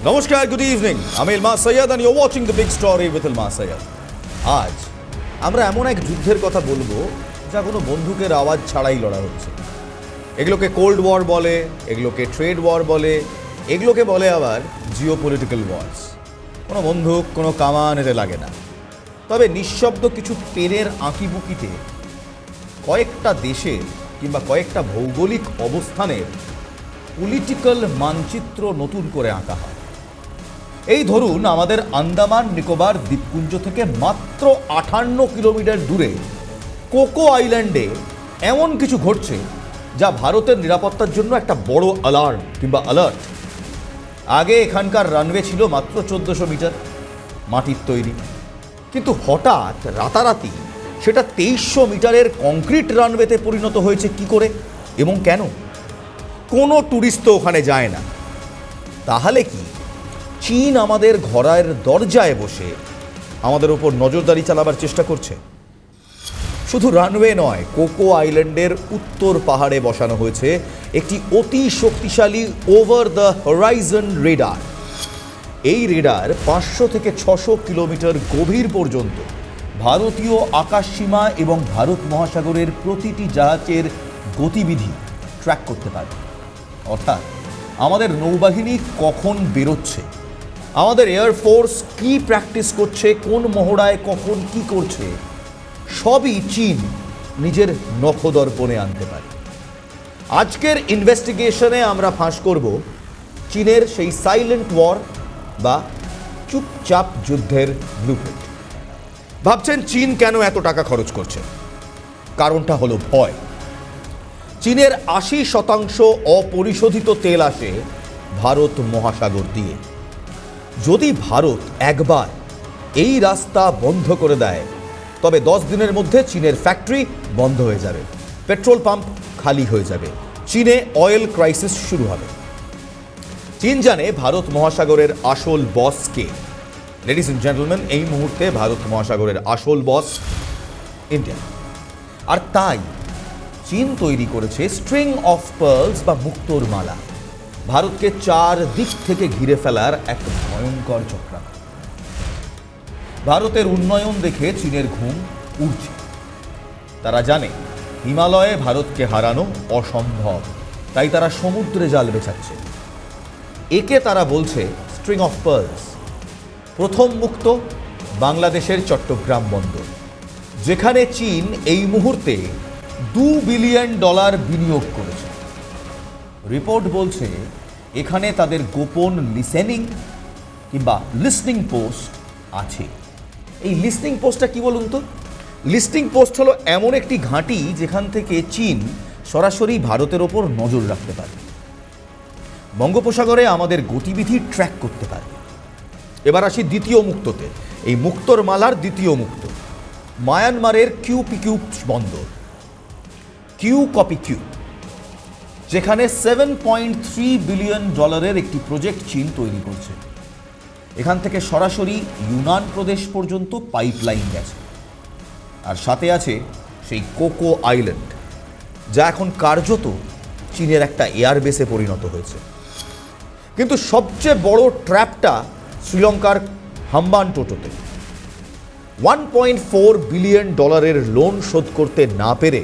নমস্কার, good evening. আমি ইলমাস Syed and you're watching the big story with ইলমাস Syed. আজ আমরা এমন এক যুদ্ধের কথা বলবো যা কোনো বন্দুকের আওয়াজ ছাড়াই লড়া হচ্ছে। এগুলোকে কোল্ড ওয়ার বলে, এগুলোকে ট্রেড ওয়ার বলে, এগুলোকে বলে আবার জিওপলিটিক্যাল ওয়ার্স। কোনো বন্দুক, কোনো কামান এতে লাগে না। তবে নিঃশব্দ কিছু পেনের আঁকিবুকিতে কয়েকটা দেশের কিংবা কয়েকটা ভৌগোলিক অবস্থানের পলিটিক্যাল মানচিত্র নতুন করে আঁকা হয়। এই ধরুন, আমাদের আন্দামান নিকোবর দ্বীপপুঞ্জ থেকে মাত্র 58 কিলোমিটার দূরে কোকো আইল্যান্ডে এমন কিছু ঘটছে যা ভারতের নিরাপত্তার জন্য একটা বড় অ্যালার্ম কিংবা অ্যালার্ট। আগে এখানকার রানওয়ে ছিল মাত্র 1400 মিটার, মাটির তৈরি, কিন্তু হঠাৎ রাতারাতি সেটা 2300 মিটারের কংক্রিট রানওয়েতে পরিণত হয়েছে কি করে এবং কেন? কোনো ট্যুরিস্ট তো ওখানে যায় না। তাহলে কি চীন আমাদের ঘরের দরজায় বসে আমাদের ওপর নজরদারি চালাবার চেষ্টা করছে? শুধু রানওয়ে নয়, কোকো আইল্যান্ডের উত্তর পাহাড়ে বসানো হয়েছে একটি অতি শক্তিশালী ওভার দ্য হরাইজন রেডার। এই রেডার 500 থেকে 600 কিলোমিটার গভীর পর্যন্ত ভারতীয় আকাশসীমা এবং ভারত মহাসাগরের প্রতিটি জাহাজের গতিবিধি ট্র্যাক করতে পারে। অর্থাৎ আমাদের নৌবাহিনী কখন বেরোচ্ছে, আমাদের এয়ারফোর্স কি প্র্যাকটিস করছে, কোন মহড়ায় কখন কি করছে, সবই চীন নিজের নখদর্পণে আনতে পারে। আজকের ইনভেস্টিগেশনে আমরা ফাঁস করব চীনের সেই সাইলেন্ট ওয়ার বা চুপচাপ যুদ্ধের ব্লুপ্রিন্ট। ভাবছেন চীন কেন এত টাকা খরচ করছে? কারণটা হলো ভয়। চীনের 80% অপরিশোধিত তেল আসে ভারত মহাসাগর দিয়ে। যদি ভারত একবার এই রাস্তা বন্ধ করে দেয়, তবে 10 দিনের মধ্যে চীনের ফ্যাক্টরি বন্ধ হয়ে যাবে, পেট্রোল পাম্প খালি হয়ে যাবে, চীনে অয়েল ক্রাইসিস শুরু হবে। চীন জানে ভারত মহাসাগরের আসল বস কে। লেডিস এন্ড জেন্টলম্যান, এই মুহূর্তে ভারত মহাসাগরের আসল বস ইন্ডিয়া। আর তাই চীন তৈরি করেছে স্ট্রিং অফ পার্লস বা মুক্তোর মালা, ভারতকে 4 দিক থেকে ঘিরে ফেলার এক ভয়ঙ্কর চক্রান্ত। ভারতের উন্নয়ন দেখে চীনের ঘুম উড়ছে। তারা জানে হিমালয়ে ভারতকে হারানো অসম্ভব, তাই তারা সমুদ্রে জাল বেছাচ্ছে। একে তারা বলছে স্ট্রিং অফ পার্লস। প্রথম মুক্ত বাংলাদেশের চট্টগ্রাম বন্দর, যেখানে চীন এই মুহূর্তে $2 বিলিয়ন বিনিয়োগ করেছে। রিপোর্ট বলছে এখানে তাদের গোপন লিসনিং পোস্ট আছে। এই লিসনিং পোস্টটা কি বলুন তো? লিসনিং পোস্ট হলো এমন একটি ঘাঁটি যেখান থেকে চীন সরাসরি ভারতের ওপর নজর রাখতে পারে, বঙ্গোপসাগরে আমাদের গতিবিধি ট্র্যাক করতে পারে। এবার আসি দ্বিতীয় মুক্ততে। এই মুক্তোর মালার দ্বিতীয় মুক্ত মায়ানমারের কিউ বন্দর, কিউ, যেখানে $7.3 বিলিয়ন একটি প্রজেক্ট চীন তৈরি করছে। এখান থেকে সরাসরি ইউনান প্রদেশ পর্যন্ত পাইপলাইন গেছে। আর সাথে আছে সেই কোকো আইল্যান্ড, যা এখন কার্যত চীনের একটা এয়ারবেসে পরিণত হয়েছে। কিন্তু সবচেয়ে বড় ট্র্যাপটা শ্রীলঙ্কার হাম্বানটোটোতে। $1.4 বিলিয়ন লোন শোধ করতে না পেরে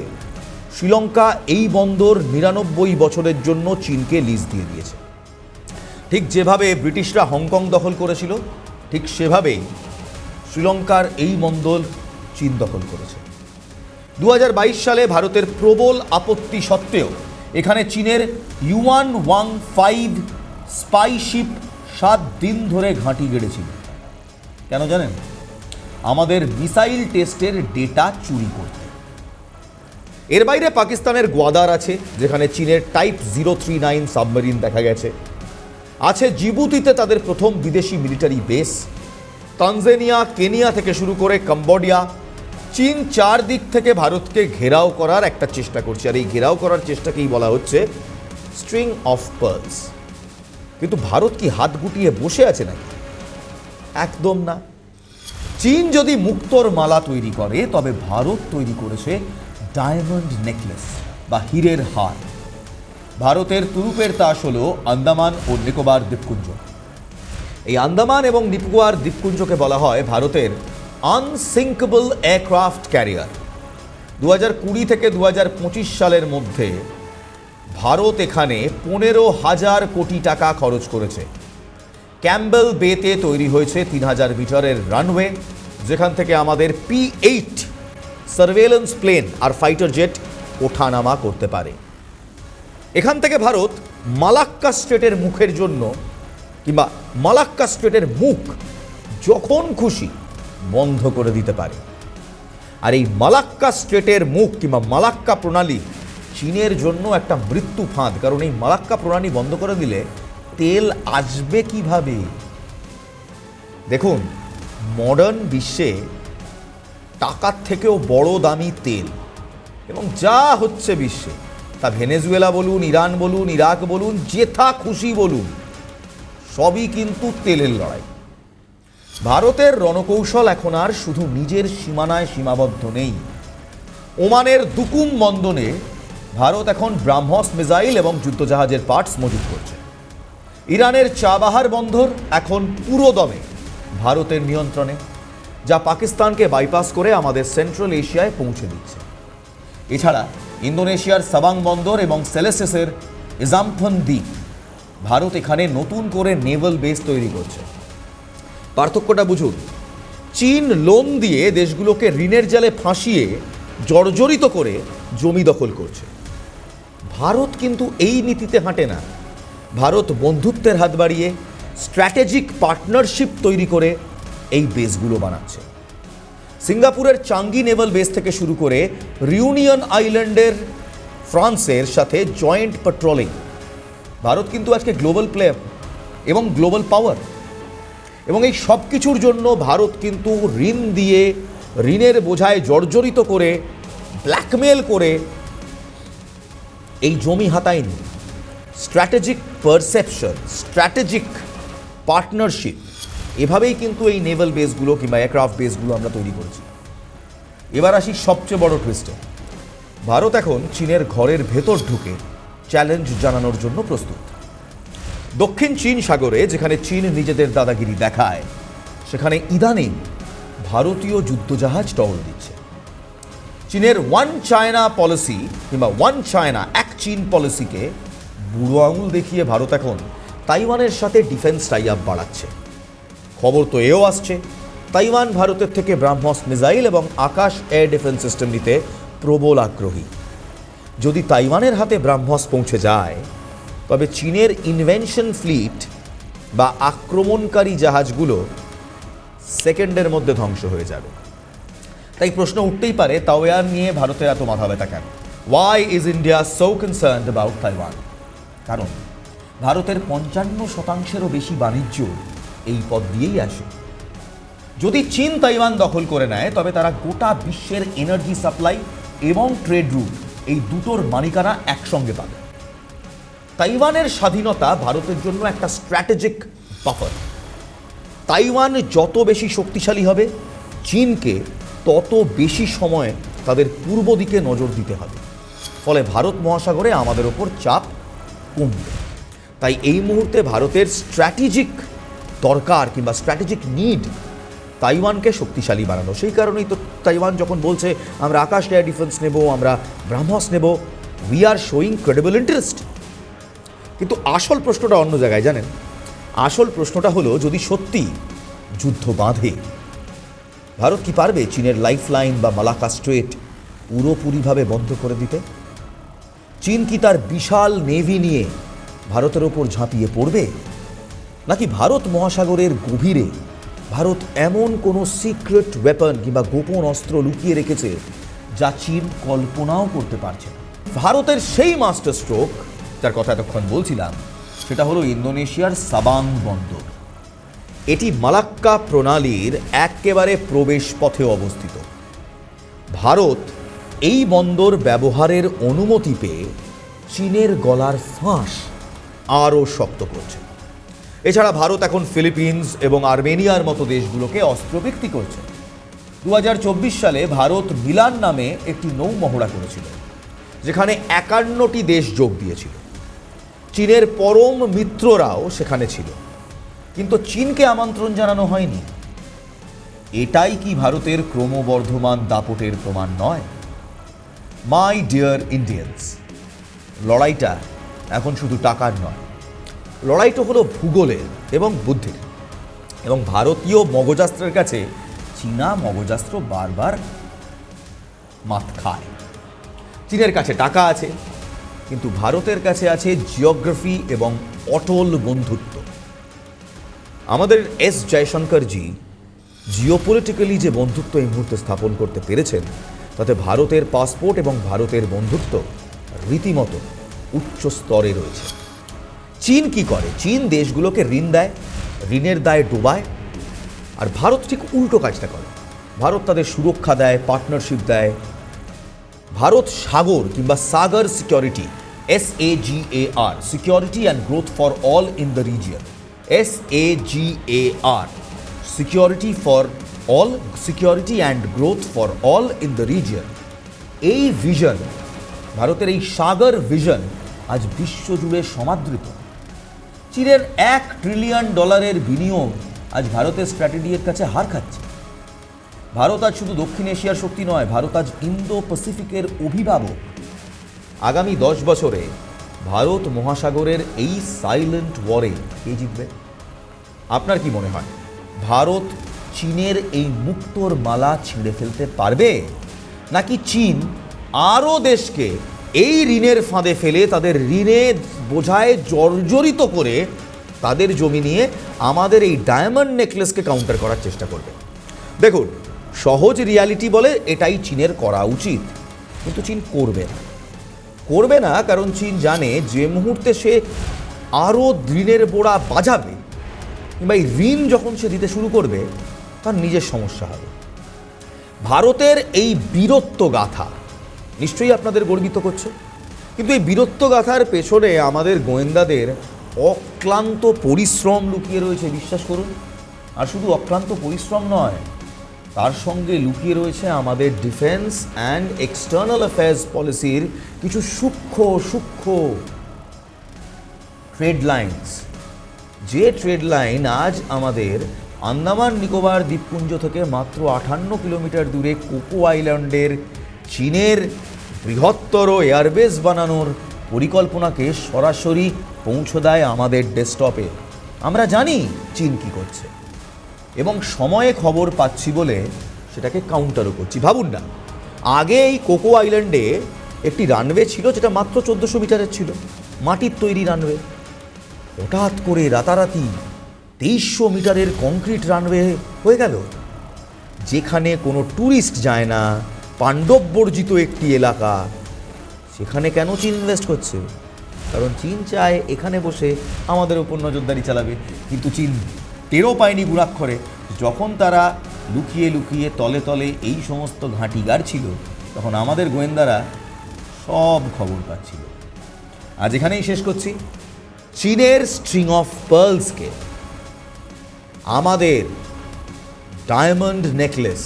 শ্রীলঙ্কা এই বন্দর 99 বছরের জন্য চীনকে লিজ দিয়ে দিয়েছে। ঠিক যেভাবে ব্রিটিশরা হংকং দখল করেছিল, ঠিক সেভাবেই শ্রীলঙ্কার এই বন্দর চীন দখল করেছে। 2022 সালে ভারতের প্রবল আপত্তি সত্ত্বেও এখানে চীনের Yuan-15 স্পাইশিপ 7 দিন ধরে ঘাঁটি গেড়েছিল। কেন জানেন? আমাদের মিসাইল টেস্টের ডেটা চুরি করতে। এর বাইরে পাকিস্তানের গোয়াদার আছে, যেখানে চীনের টাইপ 039 সাবমেরিন দেখা গেছে। আছে জিবুতিতে তাদের প্রথম বিদেশি মিলিটারি বেস। তানজানিয়া, কেনিয়া থেকে শুরু করে কম্বোডিয়া, চীন 4 দিক থেকে ভারতকে ঘেরাও করার একটা চেষ্টা করছে। আর এই ঘেরাও করার চেষ্টাকেই বলা হচ্ছে স্ট্রিং অফ পার্লস। কিন্তু ভারত কি হাত গুটিয়ে বসে আছে নাকি? একদম না। চীন যদি মুক্তোর মালা তৈরি করে, তবে ভারত তৈরি করেছে ডায়মন্ড নেকলেস বা হীরের হার। ভারতের তুরুপের তাস হল আন্দামান ও নিকোবর দ্বীপপুঞ্জ। এই আন্দামান এবং নিকোবর দ্বীপপুঞ্জকে বলা হয় ভারতের আনসিঙ্কেবল এয়ারক্রাফট ক্যারিয়ার। 2020 থেকে 2025 সালের মধ্যে ভারত এখানে 15,000 কোটি টাকা খরচ করেছে। ক্যাম্বেল বেতে তৈরি হয়েছে 3000 মিটারের রানওয়ে, যেখান থেকে আমাদের P-8 সার্ভেলেন্স প্লেন আর ফাইটার জেট ওঠানামা করতে পারে। এখান থেকে ভারত মালাক্কা স্ট্রেটের মুখের জন্য কিংবা মালাক্কা স্ট্রেটের মুখ যখন খুশি বন্ধ করে দিতে পারে। আর এই মালাক্কা স্ট্রেটের মুখ কিংবা মালাক্কা প্রণালী চীনের জন্য একটা মৃত্যু ফাঁদ, কারণ এই মালাক্কা প্রণালী বন্ধ করে দিলে তেল আসবে কিভাবে? দেখুন, মডার্ন বিশ্বে টাকার থেকেও বড় দামি তেল, এবং যা হচ্ছে বিশ্বে তা ভেনেজুয়েলা বলুন, ইরান বলুন, ইরাক বলুন, যেথা খুশি বলুন, সবই কিন্তু তেলের লড়াই। ভারতের রণকৌশল এখন আর শুধু নিজের সীমানায় সীমাবদ্ধ নেই। ওমানের দুকুম বন্দরে ভারত এখন ব্রাহ্মস মিসাইল এবং যুদ্ধজাহাজের পার্টস মজুত করছে। ইরানের চাবাহার বন্দর এখন পুরো দমে ভারতের নিয়ন্ত্রণে, যা পাকিস্তানকে বাইপাস করে আমাদের সেন্ট্রাল এশিয়ায় পৌঁছে দিচ্ছে। এছাড়া ইন্দোনেশিয়ার সাবাং বন্দর এবং সেলেসিসের ইজামফন দ্বীপ, ভারত এখানে নতুন করে নেভাল বেস তৈরি করছে। পার্থক্যটা বুঝুন, চীন লোন দিয়ে দেশগুলোকে ঋণের জালে ফাঁসিয়ে জর্জরিত করে জমি দখল করছে। ভারত কিন্তু এই নীতিতে হাঁটে না। ভারত বন্ধুত্বের হাত বাড়িয়ে স্ট্র্যাটেজিক পার্টনারশিপ তৈরি করে এই বেসগুলো বানাচ্ছে। সিঙ্গাপুরের চাঙ্গি নেভাল বেস থেকে শুরু করে রিউনিয়ন আইল্যান্ডের ফ্রান্সের সাথে জয়েন্ট পেট্রোলিং। ভারত কিন্তু আজকে গ্লোবাল প্লেয়ার এবং গ্লোবাল পাওয়ার, এবং এই সব কিছুর জন্য ভারত কিন্তু ঋণ দিয়ে, ঋণের বোঝায় জর্জরিত করে, ব্ল্যাকমেল করে এই জমি হাতায়নি। স্ট্র্যাটেজিক পারসেপশন, স্ট্র্যাটেজিক পার্টনারশিপ, এভাবেই কিন্তু এই নেভাল বেসগুলো কিংবা এয়ারক্রাফট বেসগুলো আমরা তৈরি করেছি। এবার আসি সবচেয়ে বড় টুইস্টে। ভারত এখন চীনের ঘরের ভেতর ঢুকে চ্যালেঞ্জ জানানোর জন্য প্রস্তুত। দক্ষিণ চীন সাগরে যেখানে চীন নিজেদের দাদাগিরি দেখায়, সেখানে ইদানিং ভারতীয় যুদ্ধজাহাজ টহল দিচ্ছে। চীনের ওয়ান চায়না পলিসি কিংবা ওয়ান চায়না এক চীন পলিসিকে বুড়ো আঙুল দেখিয়ে ভারত এখন তাইওয়ানের সাথে ডিফেন্স টাই আপ বাড়াচ্ছে। খবর তো এও আসছে, তাইওয়ান ভারতের থেকে ব্রাহ্মস মিসাইল এবং আকাশ এয়ার ডিফেন্স সিস্টেম নিতে প্রবল আগ্রহী। যদি তাইওয়ানের হাতে ব্রাহ্মস পৌঁছে যায়, তবে চীনের ইনভেনশন ফ্লিট বা আক্রমণকারী জাহাজগুলো সেকেন্ডের মধ্যে ধ্বংস হয়ে যাবে। তাই প্রশ্ন উঠতেই পারে, তাইওয়ান নিয়ে ভারতের এত মাথা ব্যথা কেন? Why is India so concerned about Taiwan? কারণ ভারতের 55%-এরও বেশি বাণিজ্য এই পথ দিয়েই আসে। যদি চীন তাইওয়ান দখল করে নেয়, তবে তারা গোটা বিশ্বের এনার্জি সাপ্লাই এবং ট্রেড রুট, এই দুটোর মালিকানা একসঙ্গে পাবে। তাইওয়ানের স্বাধীনতা ভারতের জন্য একটা স্ট্র্যাটেজিক বাফার। তাইওয়ান যত বেশি শক্তিশালী হবে, চীনকে তত বেশি সময় তাদের পূর্ব দিকে নজর দিতে হবে। ফলে ভারত মহাসাগরে আমাদের ওপর চাপ কমবে। তাই এই মুহূর্তে ভারতের স্ট্র্যাটেজিক দরকার কিংবা স্ট্র্যাটেজিক নিড তাইওয়ানকে শক্তিশালী বানানো। সেই কারণেই তো তাইওয়ান যখন বলছে আমরা আকাশ এয়ার ডিফেন্স নেব, আমরা ব্রাহ্মস নেব, we are showing credible interest. কিন্তু আসল প্রশ্নটা অন্য জায়গায়, জানেন? আসল প্রশ্নটা হলো, যদি সত্যি যুদ্ধ বাঁধে, ভারত কি পারবে চীনের লাইফ লাইন বা মালাক্কা স্ট্রেট পুরোপুরিভাবে বন্ধ করে দিতে? চীন কি তার বিশাল নেভি নিয়ে ভারতের ওপর ঝাঁপিয়ে পড়বে? নাকি ভারত মহাসাগরের গভীরে ভারত এমন কোনো সিক্রেট ওয়েপন কিংবা গোপন অস্ত্র লুকিয়ে রেখেছে যা চীন কল্পনাও করতে পারছে না? ভারতের সেই মাস্টার স্ট্রোক যার কথা এতক্ষণ বলছিলাম, সেটা হলো ইন্দোনেশিয়ার সাবাং বন্দর। এটি মালাক্কা প্রণালীর একেবারে প্রবেশ পথে অবস্থিত। ভারত এই বন্দর ব্যবহারের অনুমতি পেয়ে চীনের গলার ফাঁস আরও শক্ত করছে। এছাড়া ভারত এখন ফিলিপিন্স এবং আর্মেনিয়ার মতো দেশগুলোকে অস্ত্র বিক্রি করছে। 2024 সালে ভারত মিলান নামে একটি নৌ মহড়া করেছিল, যেখানে 51টি দেশ যোগ দিয়েছিল। চীনের পরম মিত্ররাও সেখানে ছিল। কিন্তু চীনকে আমন্ত্রণ জানানো হয়নি। এটাই কি ভারতের ক্রমবর্ধমান দাপটের প্রমাণ নয়? মাই ডিয়ার ইন্ডিয়ান্স, লড়াইটা এখন শুধু টাকার নয়, লড়াইটা হলো ভূগোলের এবং বুদ্ধির। এবং ভারতীয় মগজাস্ত্রের কাছে চীনা মগজাস্ত্র বারবার মাত খায়। চীনের কাছে টাকা আছে, কিন্তু ভারতের কাছে আছে জিওগ্রাফি এবং অটল বন্ধুত্ব। আমাদের এস জয়শঙ্করজি জিওপলিটিক্যালি যে বন্ধুত্ব এই মুহূর্তে স্থাপন করতে পেরেছেন, তাতে ভারতের পাসপোর্ট এবং ভারতের বন্ধুত্ব রীতিমতো উচ্চ স্তরে রয়েছে। চীন কি করে? চীন দেশগুলোকে ঋণ দেয়, ঋণের দায়ে ডোবায়, আর ভারত ঠিক উল্টো কাজটা করে। ভারত তাদের সুরক্ষা দেয়, পার্টনারশিপ দেয়। ভারত সাগর কিংবা SAGAR security, SAGAR, security and growth for all in the region, SAGAR, security for all, security and growth for all in the region, এই ভিশন, ভারতের এই সাগর ভিশন আজ বিশ্বজুড়ে সমাদৃত। চীনের $1 ট্রিলিয়ন বিনিয়োগ আজ ভারতের স্ট্র্যাটেজির কাছে হার খাচ্ছে। ভারত আজ শুধু দক্ষিণ এশিয়ার শক্তি নয়, ভারত আজ ইন্দো প্যাসিফিকের অভিভাবক। আগামী 10 বছরে ভারত মহাসাগরের এই সাইলেন্ট ওয়ারে কে জিতবে? আপনার কি মনে হয়? ভারত চীনের এই মুক্তোর মালা ছিঁড়ে ফেলতে পারবে, নাকি চীন আরও দেশকে এই ঋণের ফাঁদে ফেলে তাদের ঋণের বোঝায় জর্জরিত করে তাদের জমি নিয়ে আমাদের এই ডায়মন্ড নেকলেসকে কাউন্টার করার চেষ্টা করবে? দেখুন, সহজ রিয়ালিটি বলে এটাই চীনের করা উচিত, কিন্তু চীন করবে না, কারণ চীন জানে যে মুহূর্তে সে আরও ঋণের বোড়া বাজাবে কিংবা এই ঋণ যখন সে দিতে শুরু করবে, তার নিজের সমস্যা হবে। ভারতের এই বীরত্ব গাথা নিশ্চয়ই আপনাদের গর্বিত করছে, কিন্তু এই বীরত্ব গাথার পেছনে আমাদের গোয়েন্দাদের অক্লান্ত পরিশ্রম লুকিয়ে রয়েছে, বিশ্বাস করুন। আর শুধু অক্লান্ত পরিশ্রম নয়, তার সঙ্গে লুকিয়ে রয়েছে আমাদের ডিফেন্স অ্যান্ড এক্সটার্নাল অ্যাফেয়ার্স পলিসির কিছু সূক্ষ্ম ট্রেড লাইন্স, যে ট্রেড লাইন আজ আমাদের আন্দামান নিকোবর দ্বীপপুঞ্জ থেকে মাত্র 58 কিলোমিটার দূরে কোকো আইল্যান্ডের চীনের বৃহত্তর এয়ারবেস বানানোর পরিকল্পনাকে সরাসরি পৌঁছে দেয় আমাদের ডেস্কটপে। আমরা জানি চীন কী করছে এবং সময়ে খবর পাচ্ছি বলে সেটাকে কাউন্টারও করছি। ভাবুন না, আগে এই কোকো আইল্যান্ডে একটি রানওয়ে ছিল যেটা মাত্র 1400 মিটারের ছিল, মাটির তৈরি রানওয়ে। হঠাৎ করে রাতারাতি 2300 মিটারের কংক্রিট রানওয়ে হয়ে গেল, যেখানে কোনো ট্যুরিস্ট যায় না, পাণ্ডব বর্জিত একটি এলাকা। সেখানে কেন চীন ইনভেস্ট করছে? কারণ চীন চায় এখানে বসে আমাদের উপর নজরদারি চালাবে। কিন্তু চীন টেরও পায়নি গুণাক্ষরে, যখন তারা লুকিয়ে লুকিয়ে তলে তলে এই সমস্ত ঘাঁটি গাড়ছিল, তখন আমাদের গোয়েন্দারা সব খবর পাচ্ছিল। আজ এখানেই শেষ করছি। চীনের স্ট্রিং অফ পার্লসকে আমাদের ডায়মন্ড নেকলেস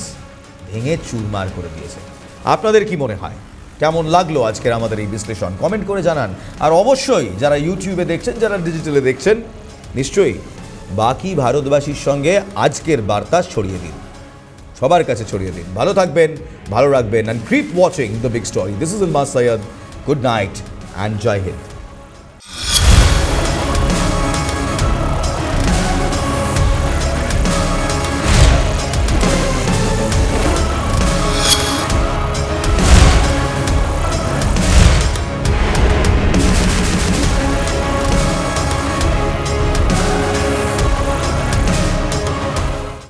ভেঙে চুরমার করে দিয়েছে। আপনাদের কি মনে হয়? কেমন লাগলো আজকের আমাদের এই বিশ্লেষণ? কমেন্ট করে জানান। আর অবশ্যই যারা ইউটিউবে দেখছেন, যারা ডিজিটালে দেখছেন, নিশ্চয়ই বাকি ভারতবাসীর সঙ্গে আজকের বার্তা ছড়িয়ে দিন, সবার কাছে ছড়িয়ে দিন। ভালো থাকবেন, ভালো রাখবেন, and keep watching the big story. This is Ilmas Syed. Good night and Jai Hind.